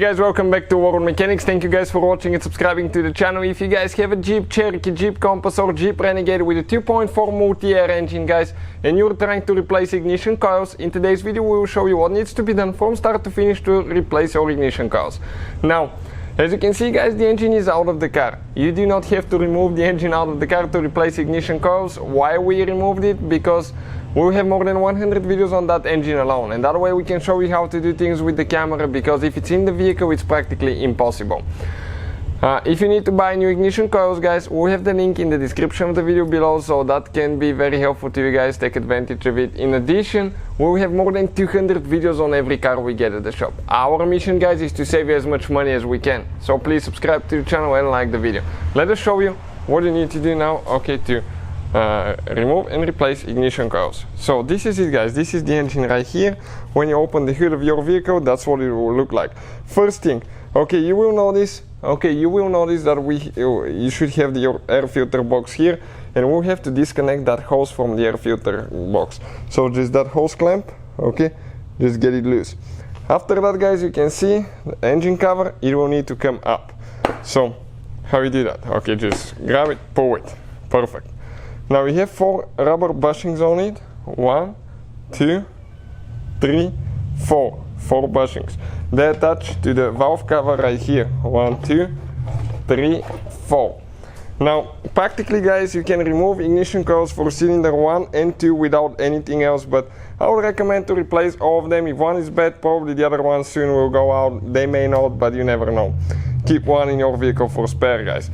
Hey guys, welcome back to World Mechanics. Thank you guys for watching and subscribing to the channel. If you guys have a Jeep Cherokee, Jeep Compass or Jeep Renegade with a 2.4 multi-air engine, guys, and you're trying to replace ignition coils, in today's video we will show you what needs to be done from start to finish to replace your ignition coils. Now, as you can see guys, the engine is out of the car. You do not have to remove the engine out of the car to replace ignition coils. Why we removed it? Because we have more than 100 videos on that engine alone, and that way we can show you how to do things with the camera, because if it's in the vehicle it's practically impossible. If you need to buy new ignition coils, guys, we have the link in the description of the video below, so that can be very helpful to you guys. Take advantage of it. In addition, we have more than 200 videos on every car we get at the shop. Our mission, guys, is to save you as much money as we can, so please subscribe to the channel and like the video. Let us show you what you need to do now, okay, to remove and replace ignition coils. So this is it, guys. This is the engine right here. When you open the hood of your vehicle, that's what it will look like. First thing, okay, you will notice that you should have your air filter box here, and we'll have to disconnect that hose from the air filter box. So just that hose clamp, okay, just get it loose. After that, guys, you can see the engine cover, it will need to come up. So how you do that? Okay, just grab it, pull it, perfect. Now we have 4 rubber bushings on it. 1, 2, 3, 4. 4 bushings. They attach to the valve cover right here. 1, 2, 3, 4. Now, practically, guys, you can remove ignition coils for cylinder 1 and 2 without anything else, but I would recommend to replace all of them. If one is bad, probably the other one soon will go out. They may not, but you never know. Keep one in your vehicle for spare, guys.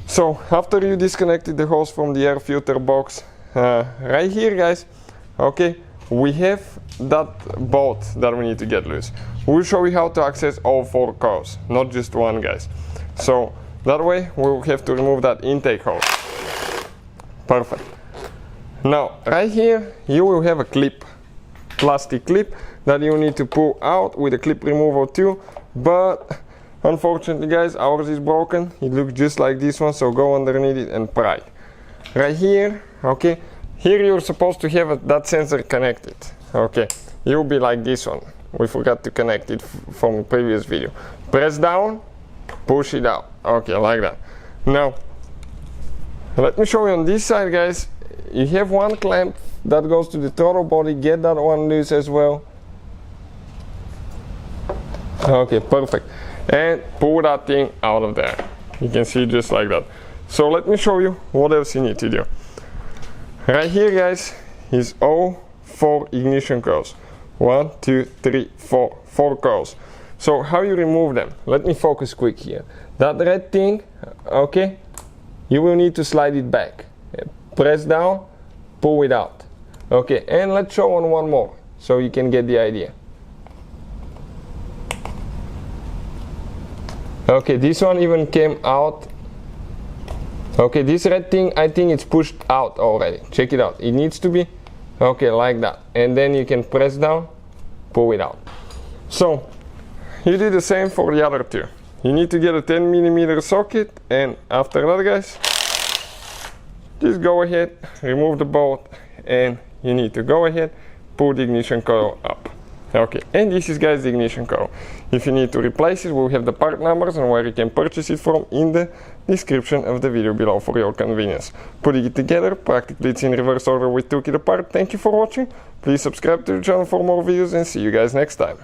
So after you disconnected the hose from the air filter box, right here, guys, okay, we have that bolt that we need to get loose. We'll show you how to access all 4 coils, not just one, guys. So that way we'll have to remove that intake hose. Perfect. Now right here you will have a clip, plastic clip, that you need to pull out with a clip removal tool, but unfortunately, guys, ours is broken. It looks just like this one, so go underneath it and pry. Right here, okay, here you're supposed to have that sensor connected. Okay, it will be like this one. We forgot to connect it from the previous video. Press down, push it out. Okay, like that. Now, let me show you on this side, guys. You have one clamp that goes to the throttle body. Get that one loose as well. Okay, perfect. And pull that thing out of there. You can see just like that. So let me show you what else you need to do. Right here, guys, is all 4 ignition coils. 1, 2, 3, 4. 4 coils. So how you remove them? Let me focus quick here. That red thing, okay, you will need to slide it back. Press down, pull it out. Okay, and let's show on one more so you can get the idea. Okay, this one even came out. Okay, this red thing, I think it's pushed out already. Check it out. It needs to be, okay, like that. And then you can press down, pull it out. So, you do the same for the other 2. You need to get a 10mm socket, and after that, guys, just go ahead, remove the bolt, and you need to go ahead, pull the ignition coil up. Okay, and this is, guys, the ignition coil. If you need to replace it, we'll have the part numbers and where you can purchase it from in the description of the video below for your convenience. Putting it together, practically it's in reverse order we took it apart. Thank you for watching. Please subscribe to the channel for more videos, and see you guys next time.